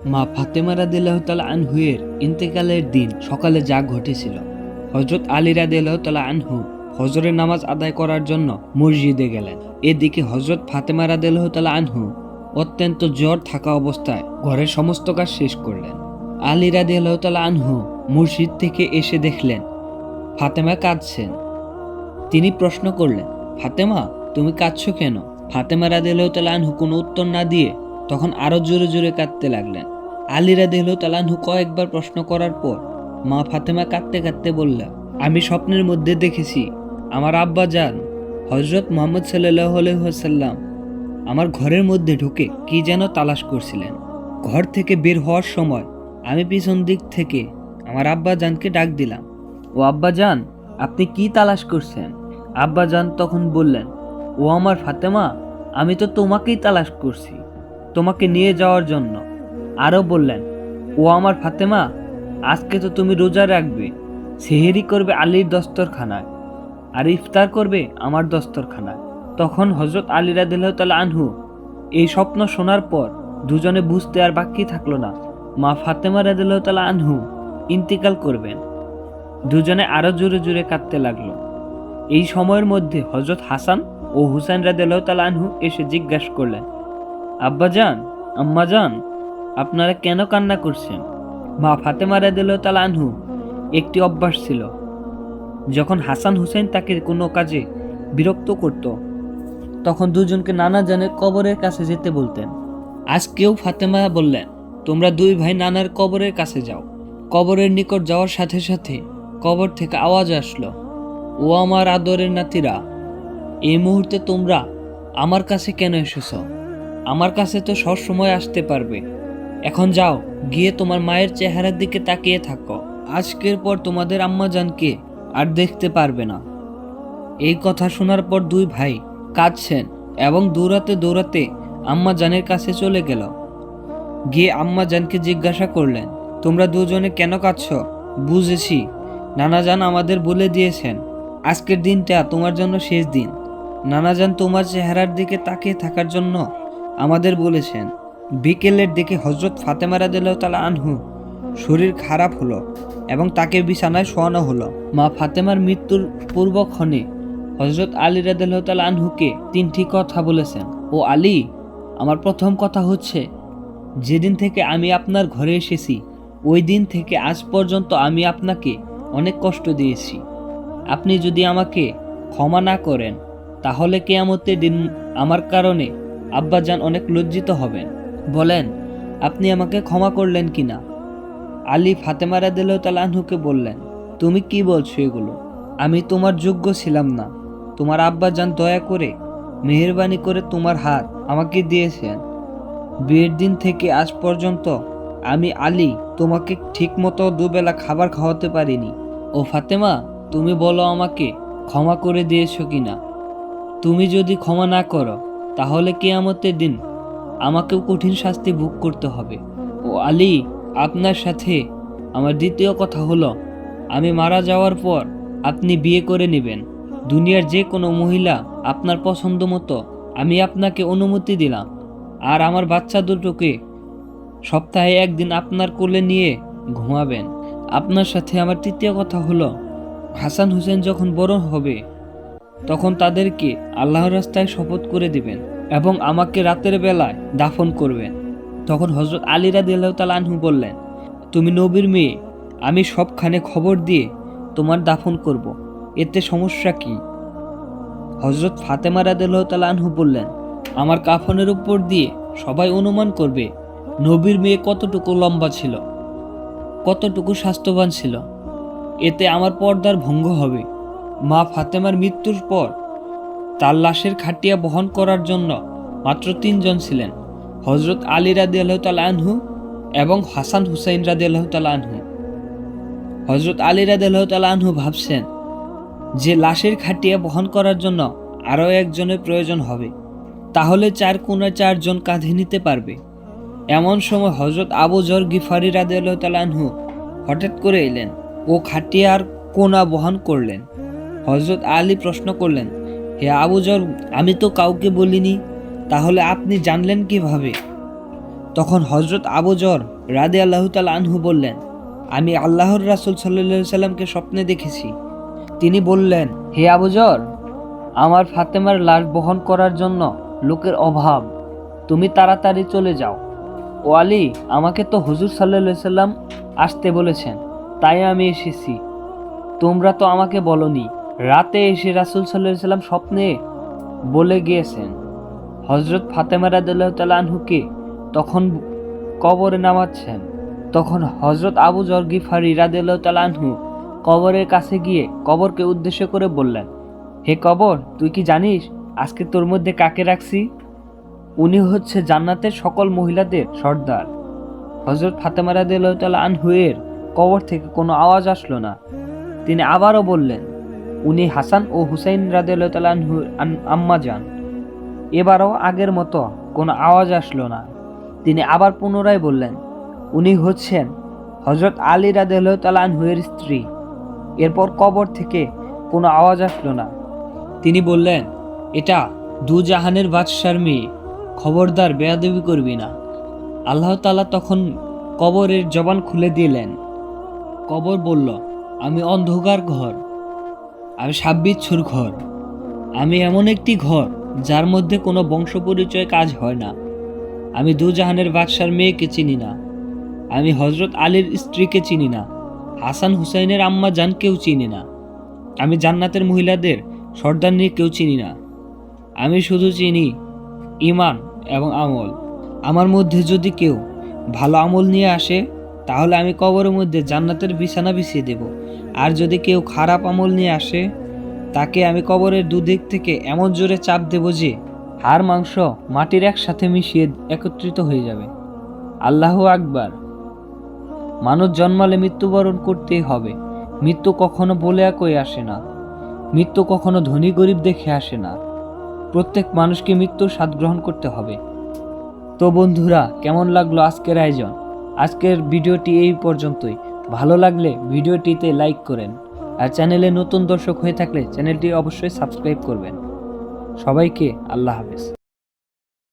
মা ফাতেমা রাদিয়াল্লাহু তাআলা আনহুয়ের ইন্তেকালের দিন সকালে যা ঘটেছিল, হযরত আলী রাদিয়াল্লাহু তাআলা আনহু ফজরের নামাজ আদায় করার জন্য মসজিদে গেলেন। এদিকে হযরত ফাতেমা রাদিয়াল্লাহু তাআলা আনহু অত্যন্ত জ্বর থাকা অবস্থায় ঘরের সমস্ত কাজ শেষ করলেন। আলী রাদিয়াল্লাহু তাআলা আনহু মসজিদ থেকে এসে দেখলেন ফাতেমা কাঁদছেন। তিনি প্রশ্ন করলেন, ফাতেমা, তুমি কাঁদছো কেন? ফাতেমা রাদিয়াল্লাহু তাআলা আনহু কোনো উত্তর না দিয়ে তখন আরো জোরে জোরে কাঁদতে লাগলেন। আলী রাদিয়াল্লাহু তাআলা আনহু কয়েকবার প্রশ্ন করার পর মা ফাতেমা কাঁদতে কাঁদতে বললেন, আমি স্বপ্নের মধ্যে দেখেছি আমার আব্বা জান হযরত মুহাম্মদ সাল্লাল্লাহু আলাইহি ওয়াসাল্লাম আমার ঘরের মধ্যে ঢুকে কি যেন তালাশ করছিলেন। ঘর থেকে বের হওয়ার সময় আমি পিছন দিক থেকে আমার আব্বা জানকে ডাক দিলাম, ও আব্বা জান, আপনি কি তালাশ করছেন? আব্বা জান তখন বললেন, ও আমার ফাতেমা, আমি তো তোমাকেই তালাশ করছি, তোমাকে নিয়ে যাওয়ার জন্য। আরও বললেন, ও আমার ফাতেমা, আজকে তো তুমি রোজা রাখবে, সেহেরি করবে আলীর দস্তরখানায় আর ইফতার করবে আমার দস্তরখানায়। তখন হযরত আলী রাদিয়াল্লাহু তাআলা আনহু এই স্বপ্ন শোনার পর দুজনে বুঝতে আর বাকি থাকলো না মা ফাতেমা রাদিয়াল্লাহু তাআলা আনহু ইন্তিকাল করবেন। দুজনে আরো জোরে জোরে কাঁদতে লাগলো। এই সময়ের মধ্যে হযরত হাসান ও হুসাইন রাদিয়াল্লাহু তাআলা আনহু এসে জিজ্ঞাসা করলেন, আব্বাজান, আম্মাজান, আপনারা কেন কান্না করছেন? মা ফাতেমা রাদিয়াল্লাহু তাআলা আনহু একটি অভ্যাস ছিল, যখন হাসান হুসাইন তাকে কোনো কাজে বিরক্ত করত তখন দুজনকে নানা জানের কবরের কাছে যেতে বলতেন। আজকেও ফাতেমা বললেন, তোমরা দুই ভাই নানার কবরের কাছে যাও। কবরের নিকট যাওয়ার সাথে সাথে কবর থেকে আওয়াজ আসলো, ও আমার আদরের নাতিরা, এই মুহূর্তে তোমরা আমার কাছে কেন এসেছ? আমার কাছে তো সব সময় আসতে পারবে। এখন যাও, গিয়ে তোমার মায়ের চেহারার দিকে তাকিয়ে থাকো। আজকের পর তোমাদের আম্মাজানকে আর দেখতে পারবে না। এই কথা শোনার পর দুই ভাই কাঁদছেন এবং দৌড়াতে দৌড়াতে আম্মাজানের কাছে চলে গেল। গিয়ে আম্মাজানকে জিজ্ঞাসা করলেন, তোমরা দুজনে কেন কাঁদছ? বুঝেছি, নানাজান আমাদের বলে দিয়েছেন আজকের দিনটা তোমার জন্য শেষ দিন। নানাজান তোমার চেহারার দিকে তাকিয়ে থাকার জন্য আমাদের বলেছেন। বিকেলের দিকে হযরত ফাতেমা রাদিয়াল্লাহু তাআলা আনহু শরীর খারাপ হলো এবং তাকে বিছানায় শোয়ানো হলো। মা ফাতেমার মৃত্যুর পূর্বক্ষণে হযরত আলী রাদিয়াল্লাহু তাআলা আনহুকে তিনটি কথা বলেছেন। ও আলী, আমার প্রথম কথা হচ্ছে, যেদিন থেকে আমি আপনার ঘরে এসেছি ওই দিন থেকে আজ পর্যন্ত আমি আপনাকে অনেক কষ্ট দিয়েছি। আপনি যদি আমাকে ক্ষমা না করেন তাহলে কিয়ামতের দিন আমার কারণে আব্বাজান অনেক লজ্জিত হবেন। বলেন, আপনি আমাকে ক্ষমা করলেন কিনা? আলী ফাতেমা রাদিয়াল্লাহু তাআলা আনহুকে বললেন, তুমি কি বলছো এগুলো? আমি তোমার যোগ্য ছিলাম না। তোমার আব্বাজান দয়া করে মেহেরবানি করে তোমার হাত আমাকে দিয়েছেন। বিয়ের দিন থেকে আজ পর্যন্ত আমি আলী তোমাকে ঠিকমতো দুবেলা খাবার খাওয়াতে পারিনি। ও ফাতেমা, তুমি বলো আমাকে ক্ষমা করে দিয়েছো কিনা? তুমি যদি ক্ষমা না করো তাহলে কিয়ামতের দিন আমাকেও কঠিন শাস্তি ভোগ করতে হবে। ও আলী, আপনার সাথে আমার দ্বিতীয় কথা হলো, আমি মারা যাওয়ার পর আপনি বিয়ে করে নেবেন। দুনিয়ার যে কোনো মহিলা আপনার পছন্দ মতো আমি আপনাকে অনুমতি দিলাম। আর আমার বাচ্চা দুটোকে সপ্তাহে একদিন আপনার কোলে নিয়ে ঘুমাবেন। আপনার সাথে আমার তৃতীয় কথা হলো, হাসান হুসেন যখন বড় হবে তখন তাদেরকে আল্লাহর রাস্তায় শপথ করে দিবেন এবং আমাকে রাতের বেলায় দাফন করবেন। তখন হযরত আলী রাদিয়াল্লাহু তাআলা আনহু বললেন, তুমি নবীর মেয়ে, আমি সবখানে খবর দিয়ে তোমার দাফন করব, এতে সমস্যা কি? হযরত ফাতেমা রাদিয়াল্লাহু তাআলা আনহু বললেন, আমার কাফনের উপর দিয়ে সবাই অনুমান করবে নবীর মেয়ে কতটুকু লম্বা ছিল, কতটুকু স্বাস্থ্যবান ছিল, এতে আমার পর্দার ভঙ্গ হবে। মা ফাতেমার মৃত্যুর পর তার লাশের খাটিয়া বহন করার জন্য মাত্র তিনজন ছিলেন, হযরত আলী রাদিয়াল্লাহু তাআলা আনহু এবং হাসান হুসাইন রাদিয়াল্লাহু তাআলা আনহু। হযরত আলী রাদিয়াল্লাহু তাআলা আনহু ভাবছেন যে লাশের খাটিয়া বহন করার জন্য আরও একজনের প্রয়োজন হবে, তাহলে চার কোণায় চারজন কাঁধে নিতে পারবে। এমন সময় হযরত আবু যর গিফারি রাদিয়াল্লাহু তাআলা আনহু হঠাৎ করে এলেন ও খাটিয়ার কোণা বহন করলেন। হযরত আলী প্রশ্ন করলেন, হে আবু যর, আমি তো কাউকে বলিনি, তাহলে আপনি জানলেন কিভাবে? তখন হযরত আবু যর রাদিয়াল্লাহু তাআলা আনহু বললেন, আমি আল্লাহর রাসূল সাল্লাল্লাহু আলাইহি সাল্লামকে স্বপ্নে দেখেছি। তিনি বললেন, হে আবু যর, আমার ফাতেমার লাশ বহন করার জন্য লোকের অভাব, তুমি তাড়াতাড়ি চলে যাও। ও আলী, আমাকে তো হুজুর সাল্লাল্লাহু আলাইহি সাল্লাম আসতে বলেছেন, তাই আমি এসেছি। তোমরা তো আমাকে বলনি। রাতে এসে রাসূল সাল্লাল্লাহু আলাইহি সাল্লাম স্বপ্নে বলে গিয়েছেন হযরত ফাতেমা রাদিয়াল্লাহু তাআলা আনহুকে তখন কবরে নামাচ্ছেন। তখন হযরত আবু যর গিফারি রাদিয়াল্লাহু তাআলা আনহু কবরের কাছে গিয়ে কবরকে উদ্দেশ্য করে বললেন, হে কবর, তুই কি জানিস আজকে তোর মধ্যে কাকে রাখছি? উনি হচ্ছে জান্নাতের সকল মহিলাদের সর্দার। হযরত ফাতেমা রাদিয়াল্লাহু তাআলা আনহুয়ের কবর থেকে কোনো আওয়াজ আসলো না। তিনি আবারও বললেন, উনি হাসান ও হুসাইন রাদিয়াল্লাহু তাআলা আনহুর আম্মা যান। এবারও আগের মতো কোনো আওয়াজ আসলো না। তিনি আবার পুনরায় বললেন, উনি হচ্ছেন হযরত আলী রাদিয়াল্লাহু তাআলা আনহুয়ের স্ত্রী। এরপর কবর থেকে কোনো আওয়াজ আসলো না। তিনি বললেন, এটা দু জাহানের বাদশার মেয়ে, খবরদার বেয়াদবি করবি না। আল্লাহ তাআলা তখন কবরের জবান খুলে দিলেন। কবর বলল, আমি অন্ধকার ঘর, আমি সাববিচ্ছুর ঘর, আমি এমন একটি ঘর যার মধ্যে কোনো বংশ পরিচয় কাজ হয় না। আমি দু জাহানের বাদশার মেয়েকে চিনি না, আমি হযরত আলীর স্ত্রীকে চিনি না, হাসান হুসাইনের আম্মা জানকেও চিনি না, আমি জান্নাতের মহিলাদের সর্দারনীকেও চিনি না। আমি শুধু চিনি ঈমান এবং আমল। আমার মধ্যে যদি কেউ ভালো আমল নিয়ে আসে, তাহলে আমি কবরের মধ্যে জান্নাতের বিছানা বিছিয়ে দেব। আর যদি কেউ খারাপ আমল নিয়ে আসে, তাকে আমি কবরের দুদিক থেকে এমন জোরে চাপ দেব যে হাড় মাংস মাটির একসাথে মিশিয়ে একত্রিত হয়ে যাবে। আল্লাহু আকবার। মানুষ জন্মালে মৃত্যুবরণ করতেই হবে। মৃত্যু কখনো বলে কই আসে না। মৃত্যু কখনো ধনী গরিব দেখে আসে না। প্রত্যেক মানুষকে মৃত্যুর স্বাদ গ্রহণ করতে হবে। তো বন্ধুরা, কেমন লাগলো আজকের আয়োজন? আজকের ভিডিওটি এই পর্যন্তই। ভালো লাগলে ভিডিওটিতে লাইক করেন, আর চ্যানেলে নতুন দর্শক হয়ে থাকলে চ্যানেলটি অবশ্যই সাবস্ক্রাইব করবেন। সবাইকে আল্লাহ হাফেজ।